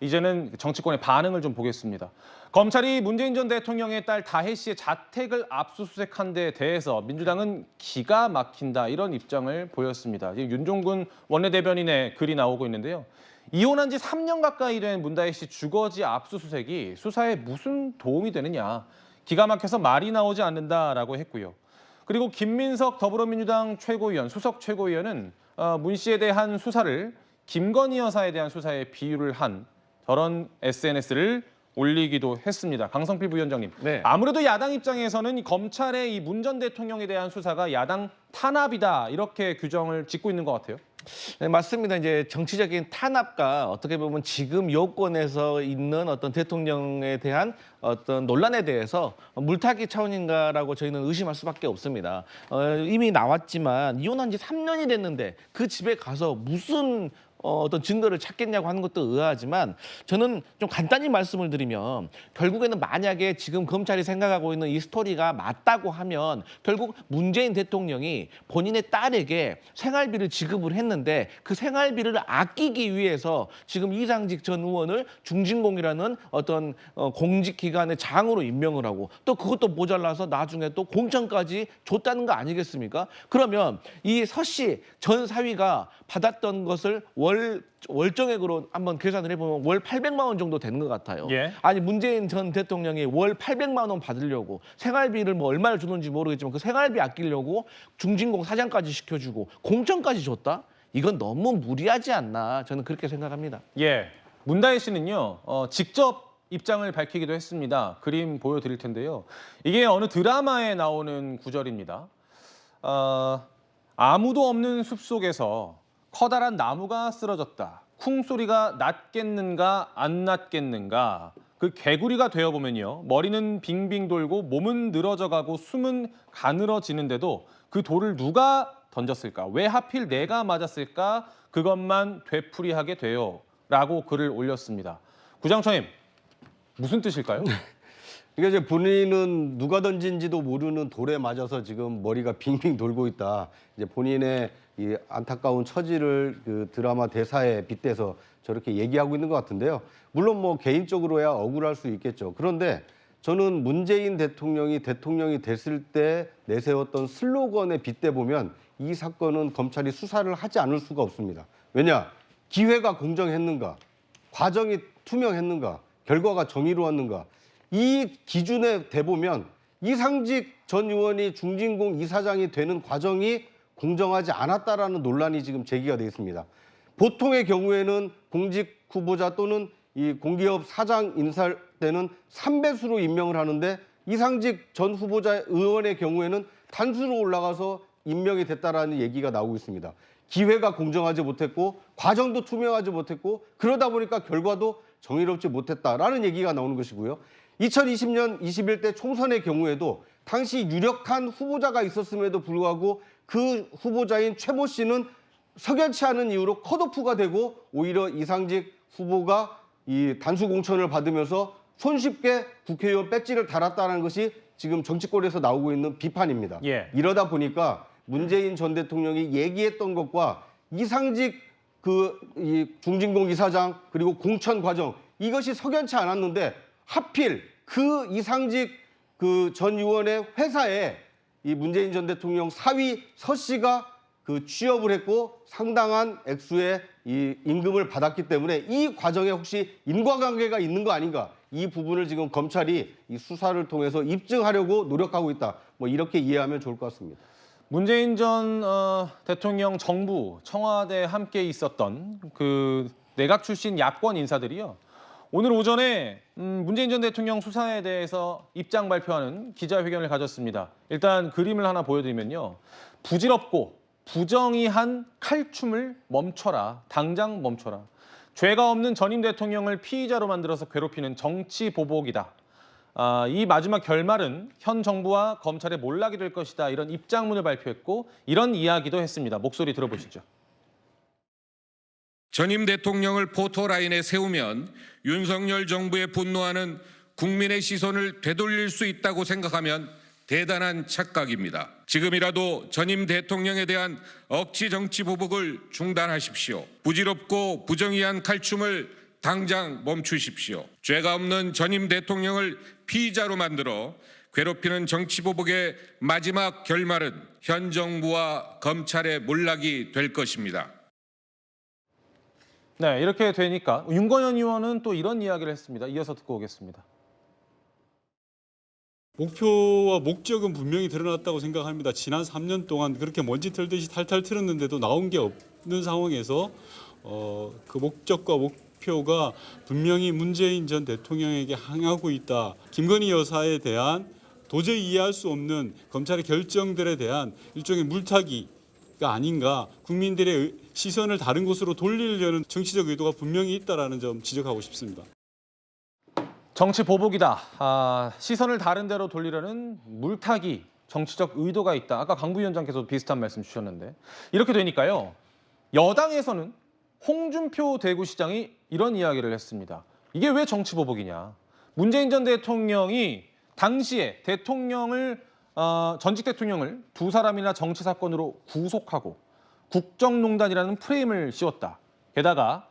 이제는 정치권의 반응을 좀 보겠습니다. 검찰이 문재인 전 대통령의 딸 다혜 씨의 자택을 압수수색한 데 대해서 민주당은 기가 막힌다 이런 입장을 보였습니다. 지금 윤종군 원내대변인의 글이 나오고 있는데요. 이혼한 지 3년 가까이 된 문다혜 씨 주거지 압수수색이 수사에 무슨 도움이 되느냐. 기가 막혀서 말이 나오지 않는다라고 했고요. 그리고 김민석 더불어민주당 최고위원, 수석 최고위원은 문 씨에 대한 수사를 김건희 여사에 대한 수사에 비유를 한 저런 SNS를 올리기도 했습니다. 강성필 부위원장님, 네. 아무래도 야당 입장에서는 검찰의 이 문 전 대통령에 대한 수사가 야당 탄압이다 이렇게 규정을 짓고 있는 것 같아요. 네, 맞습니다. 이제 정치적인 탄압과 어떻게 보면 지금 여권에서 있는 어떤 대통령에 대한 어떤 논란에 대해서 물타기 차원인가라고 저희는 의심할 수밖에 없습니다. 이미 나왔지만 이혼한 지 3년이 됐는데 그 집에 가서 무슨 어떤 증거를 찾겠냐고 하는 것도 의아하지만 저는 좀 간단히 말씀을 드리면 결국에는 만약에 지금 검찰이 생각하고 있는 이 스토리가 맞다고 하면 결국 문재인 대통령이 본인의 딸에게 생활비를 지급을 했는데 그 생활비를 아끼기 위해서 지금 이상직 전 의원을 중진공이라는 어떤 공직기관의 장으로 임명을 하고 또 그것도 모자라서 나중에 또 공천까지 줬다는 거 아니겠습니까? 그러면 이 서 씨 전 사위가 받았던 것을 월정액으로 한번 계산을 해보면 월 800만 원 정도 되는 것 같아요. 예. 아니 문재인 전 대통령이 월 800만 원 받으려고 생활비를 뭐 얼마를 주는지 모르겠지만 그 생활비 아끼려고 중진공 사장까지 시켜주고 공천까지 줬다? 이건 너무 무리하지 않나 저는 그렇게 생각합니다. 예, 문다혜 씨는요, 직접 입장을 밝히기도 했습니다. 그림 보여드릴 텐데요. 이게 어느 드라마에 나오는 구절입니다. 아무도 없는 숲속에서 커다란 나무가 쓰러졌다. 쿵소리가 났겠는가 안 났겠는가. 그 개구리가 되어보면요. 머리는 빙빙 돌고 몸은 늘어져가고 숨은 가늘어지는데도 그 돌을 누가 던졌을까? 왜 하필 내가 맞았을까? 그것만 되풀이하게 돼요. 라고 글을 올렸습니다. 구장처님, 무슨 뜻일까요? 이게 이제 본인은 누가 던진지도 모르는 돌에 맞아서 지금 머리가 빙빙 돌고 있다. 이제 본인의 이 안타까운 처지를 그 드라마 대사에 빗대서 저렇게 얘기하고 있는 것 같은데요. 물론 뭐 개인적으로야 억울할 수 있겠죠. 그런데 저는 문재인 대통령이 됐을 때 내세웠던 슬로건에 빗대 보면 이 사건은 검찰이 수사를 하지 않을 수가 없습니다. 왜냐? 기회가 공정했는가? 과정이 투명했는가? 결과가 정의로웠는가? 이 기준에 대보면 이상직 전 의원이 중진공 이사장이 되는 과정이 공정하지 않았다라는 논란이 지금 제기가 되어 있습니다. 보통의 경우에는 공직 후보자 또는 이 공기업 사장 인사할 때는 3배수로 임명을 하는데 이상직 전 후보자 의원의 경우에는 단수로 올라가서 임명이 됐다라는 얘기가 나오고 있습니다. 기회가 공정하지 못했고 과정도 투명하지 못했고 그러다 보니까 결과도 정의롭지 못했다라는 얘기가 나오는 것이고요. 2020년 21대 총선의 경우에도 당시 유력한 후보자가 있었음에도 불구하고 그 후보자인 최모 씨는 석연치 않은 이유로 컷오프가 되고 오히려 이상직 후보가 이 단수 공천을 받으면서 손쉽게 국회의원 배지를 달았다는 것이 지금 정치권에서 나오고 있는 비판입니다. 예. 이러다 보니까 문재인 전 대통령이 얘기했던 것과 이상직 이 중진공 이사장 그리고 공천 과정 이것이 석연치 않았는데 하필 그 이상직 그 전 의원의 회사에 이 문재인 전 대통령 사위 서 씨가 그 취업을 했고 상당한 액수의 이 임금을 받았기 때문에 이 과정에 혹시 인과관계가 있는 거 아닌가? 이 부분을 지금 검찰이 이 수사를 통해서 입증하려고 노력하고 있다. 뭐 이렇게 이해하면 좋을 것 같습니다. 문재인 전 대통령 정부, 청와대에 함께 있었던 그 내각 출신 야권 인사들이요. 오늘 오전에 문재인 전 대통령 수사에 대해서 입장 발표하는 기자회견을 가졌습니다. 일단 그림을 하나 보여드리면요. 부질없고 부정의한 칼춤을 멈춰라. 당장 멈춰라. 죄가 없는 전임 대통령을 피의자로 만들어서 괴롭히는 정치 보복이다. 이 마지막 결말은 현 정부와 검찰의 몰락이 될 것이다. 이런 입장문을 발표했고 이런 이야기도 했습니다. 목소리 들어보시죠. 전임 대통령을 포토라인에 세우면 윤석열 정부에 분노하는 국민의 시선을 되돌릴 수 있다고 생각하면 대단한 착각입니다. 지금이라도 전임 대통령에 대한 억지 정치 보복을 중단하십시오. 부질없고 부정의한 칼춤을 당장 멈추십시오. 죄가 없는 전임 대통령을 피의자로 만들어 괴롭히는 정치보복의 마지막 결말은 현 정부와 검찰의 몰락이 될 것입니다. 네, 이렇게 되니까 윤건현 의원은 또 이런 이야기를 했습니다. 이어서 듣고 오겠습니다. 목표와 목적은 분명히 드러났다고 생각합니다. 지난 3년 동안 그렇게 먼지 털듯이 탈탈 털었는데도 나온 게 없는 상황에서 그 목적과 목표가 분명히 문재인 전 대통령에게 향하고 있다. 김건희 여사에 대한 도저히 이해할 수 없는 검찰의 결정들에 대한 일종의 물타기가 아닌가, 국민들의 시선을 다른 곳으로 돌리려는 정치적 의도가 분명히 있다라는 점 지적하고 싶습니다. 정치 보복이다. 시선을 다른 데로 돌리려는 물타기, 정치적 의도가 있다. 아까 강 부위원장께서도 비슷한 말씀 주셨는데 이렇게 되니까요. 여당에서는 홍준표 대구시장이 이런 이야기를 했습니다. 이게 왜 정치 보복이냐. 문재인 전 대통령이 당시에 전직 대통령을 두 사람이나 정치 사건으로 구속하고 국정농단이라는 프레임을 씌웠다. 게다가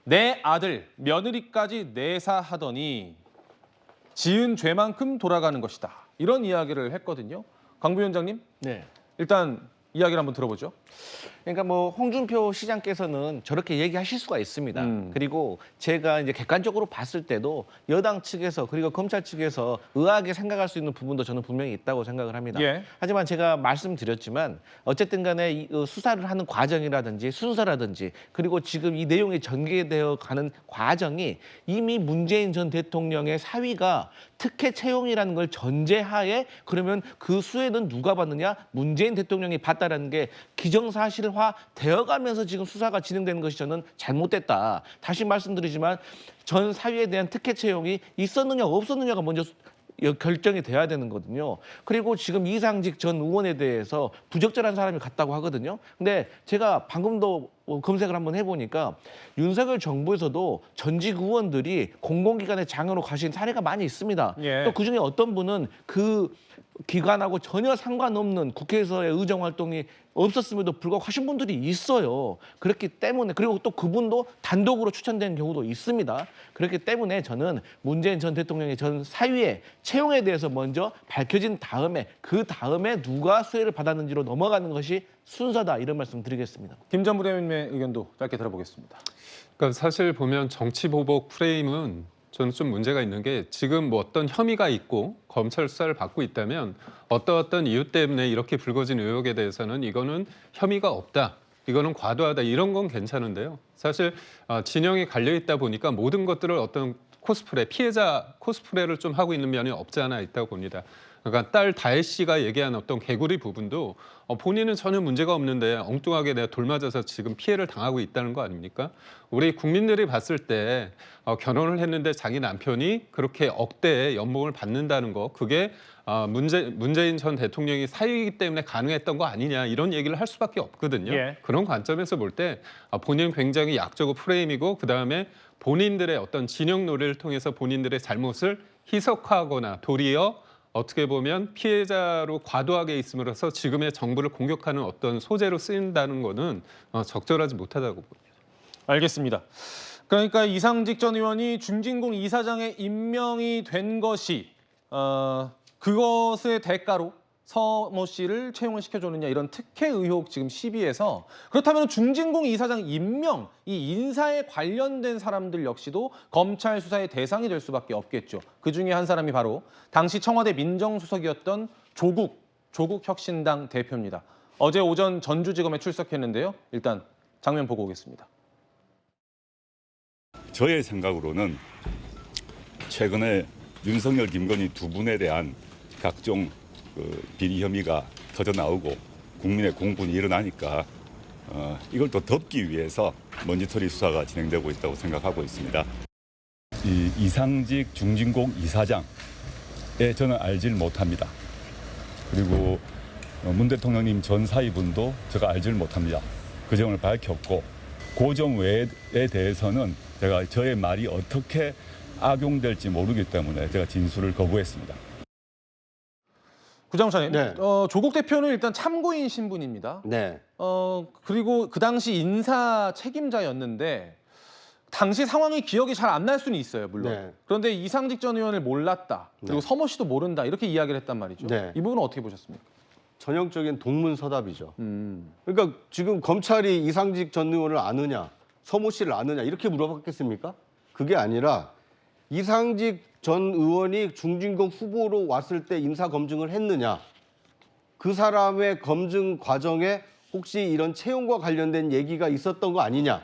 내 아들, 며느리까지 내사하더니 지은 죄만큼 돌아가는 것이다. 이런 이야기를 했거든요. 강 부위원장님, 네. 일단 이야기를 한번 들어보죠. 그러니까 뭐 홍준표 시장께서는 저렇게 얘기하실 수가 있습니다. 그리고 제가 이제 객관적으로 봤을 때도 여당 측에서 그리고 검찰 측에서 의아하게 생각할 수 있는 부분도 저는 분명히 있다고 생각을 합니다. 예. 하지만 제가 말씀드렸지만 어쨌든 간에 이 수사를 하는 과정이라든지 순서라든지 그리고 지금 이 내용이 전개되어 가는 과정이 이미 문재인 전 대통령의 사위가 특혜 채용이라는 걸 전제하에 그러면 그 수혜는 누가 받느냐? 문재인 대통령이 받다라는 게 기정사실화 되어가면서 지금 수사가 진행되는 것이 저는 잘못됐다. 다시 말씀드리지만 전 사위에 대한 특혜 채용이 있었느냐 없었느냐가 먼저 결정이 돼야 되는 거거든요. 그리고 지금 이상직 전 의원에 대해서 부적절한 사람이 같다고 하거든요. 근데 제가 방금도 검색을 한번 해보니까 윤석열 정부에서도 전직 의원들이 공공기관의 장으로 가신 사례가 많이 있습니다. 예. 또 그중에 어떤 분은 그 기관하고 전혀 상관없는 국회에서의 의정 활동이 없었음에도 불구하고 하신 분들이 있어요. 그렇기 때문에 그리고 또 그분도 단독으로 추천된 경우도 있습니다. 그렇기 때문에 저는 문재인 전 대통령의 전 사위의 채용에 대해서 먼저 밝혀진 다음에 그 다음에 누가 수혜를 받았는지로 넘어가는 것이 순서다 이런 말씀 드리겠습니다. 김 전 부대변인의 의견도 짧게 들어보겠습니다. 그러니까 사실 보면 정치 보복 프레임은 저는 좀 문제가 있는 게 지금 뭐 어떤 혐의가 있고 검찰 수사를 받고 있다면 어떤 이유 때문에 이렇게 불거진 의혹에 대해서는 이거는 혐의가 없다. 이거는 과도하다. 이런 건 괜찮은데요. 사실 진영이 갈려 있다 보니까 모든 것들을 어떤 코스프레, 피해자 코스프레를 좀 하고 있는 면이 없지 않아 있다고 봅니다. 그러니까 딸 다혜 씨가 얘기한 어떤 개구리 부분도 본인은 전혀 문제가 없는데 엉뚱하게 내가 돌맞아서 지금 피해를 당하고 있다는 거 아닙니까? 우리 국민들이 봤을 때 결혼을 했는데 자기 남편이 그렇게 억대의 연봉을 받는다는 거 그게 문재인 전 대통령이 사위이기 때문에 가능했던 거 아니냐 이런 얘기를 할 수밖에 없거든요. 예. 그런 관점에서 볼 때 본인은 굉장히 약적고 프레임이고 그다음에 본인들의 어떤 진영 논리를 통해서 본인들의 잘못을 희석하거나 도리어 어떻게 보면 피해자로 과도하게 있음으로써 지금의 정부를 공격하는 어떤 소재로 쓰인다는 거는 적절하지 못하다고 봅니다. 알겠습니다. 그러니까 이상직 전 의원이 중진공 이사장에 임명이 된 것이 그것의 대가로 서모 씨를 채용을 시켜줬느냐 이런 특혜 의혹 지금 시비에서 그렇다면 중진공 이사장 임명, 이 인사에 관련된 사람들 역시도 검찰 수사의 대상이 될 수밖에 없겠죠. 그중에 한 사람이 바로 당시 청와대 민정수석이었던 조국 혁신당 대표입니다. 어제 오전 전주지검에 출석했는데요. 일단 장면 보고 오겠습니다. 저의 생각으로는 최근에 윤석열, 김건희 두 분에 대한 각종 비리 혐의가 터져 나오고 국민의 공분이 일어나니까 이걸 또 덮기 위해서 먼지털이 수사가 진행되고 있다고 생각하고 있습니다. 이 이상직 중진공 이사장에 저는 알질 못합니다. 그리고 문 대통령님 전 사위분도 제가 알질 못합니다. 그 점을 밝혔고 그 점 외에 대해서는 제가 저의 말이 어떻게 악용될지 모르기 때문에 제가 진술을 거부했습니다. 구장차님, 네. 조국 대표는 일단 참고인 신분입니다. 네. 그리고 그 당시 인사 책임자였는데 당시 상황이 기억이 잘 안 날 수는 있어요, 물론. 네. 그런데 이상직 전 의원을 몰랐다. 그리고 네. 서모 씨도 모른다. 이렇게 이야기를 했단 말이죠. 네. 이 부분은 어떻게 보셨습니까? 전형적인 동문서답이죠. 그러니까 지금 검찰이 이상직 전 의원을 아느냐, 서모 씨를 아느냐 이렇게 물어봤겠습니까? 그게 아니라 이상직 전 의원이 중진공 후보로 왔을 때 인사 검증을 했느냐, 그 사람의 검증 과정에 혹시 이런 채용과 관련된 얘기가 있었던 거 아니냐.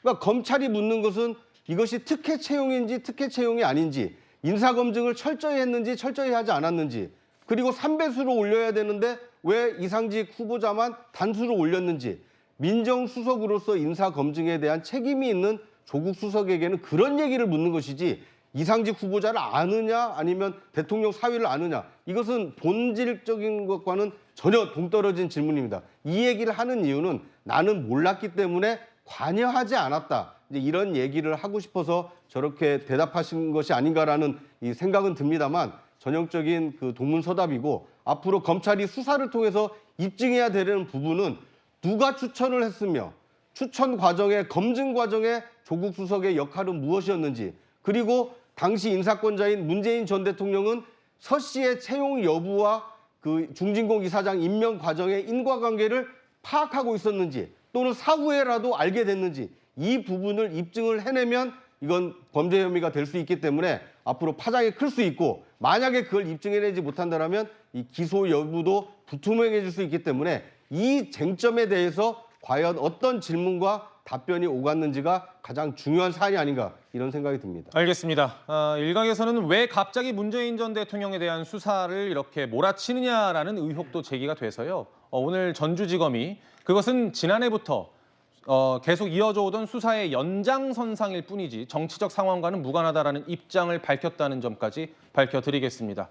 그러니까 검찰이 묻는 것은 이것이 특혜 채용인지 특혜 채용이 아닌지, 인사 검증을 철저히 했는지 철저히 하지 않았는지, 그리고 3배수로 올려야 되는데 왜 이상직 후보자만 단수로 올렸는지, 민정수석으로서 인사 검증에 대한 책임이 있는 조국 수석에게는 그런 얘기를 묻는 것이지, 이상직 후보자를 아느냐 아니면 대통령 사위를 아느냐, 이것은 본질적인 것과는 전혀 동떨어진 질문입니다. 이 얘기를 하는 이유는 나는 몰랐기 때문에 관여하지 않았다, 이제 이런 얘기를 하고 싶어서 저렇게 대답하신 것이 아닌가라는 이 생각은 듭니다만, 전형적인 그 동문서답이고, 앞으로 검찰이 수사를 통해서 입증해야 되는 부분은 누가 추천을 했으며 추천 과정에, 검증 과정에 조국 수석의 역할은 무엇이었는지, 그리고 당시 인사권자인 문재인 전 대통령은 서 씨의 채용 여부와 그 중진공 이사장 임명 과정의 인과관계를 파악하고 있었는지, 또는 사후에라도 알게 됐는지, 이 부분을 입증을 해내면 이건 범죄 혐의가 될 수 있기 때문에 앞으로 파장이 클 수 있고, 만약에 그걸 입증해내지 못한다면 이 기소 여부도 불투명해질 수 있기 때문에 이 쟁점에 대해서 과연 어떤 질문과 답변이 오갔는지가 가장 중요한 사안이 아닌가, 이런 생각이 듭니다. 알겠습니다. 일각에서는 왜 갑자기 문재인 전 대통령에 대한 수사를 이렇게 몰아치느냐라는 의혹도 제기가 돼서요. 오늘 전주지검이 그것은 지난해부터 계속 이어져 오던 수사의 연장선상일 뿐이지 정치적 상황과는 무관하다라는 입장을 밝혔다는 점까지 밝혀드리겠습니다.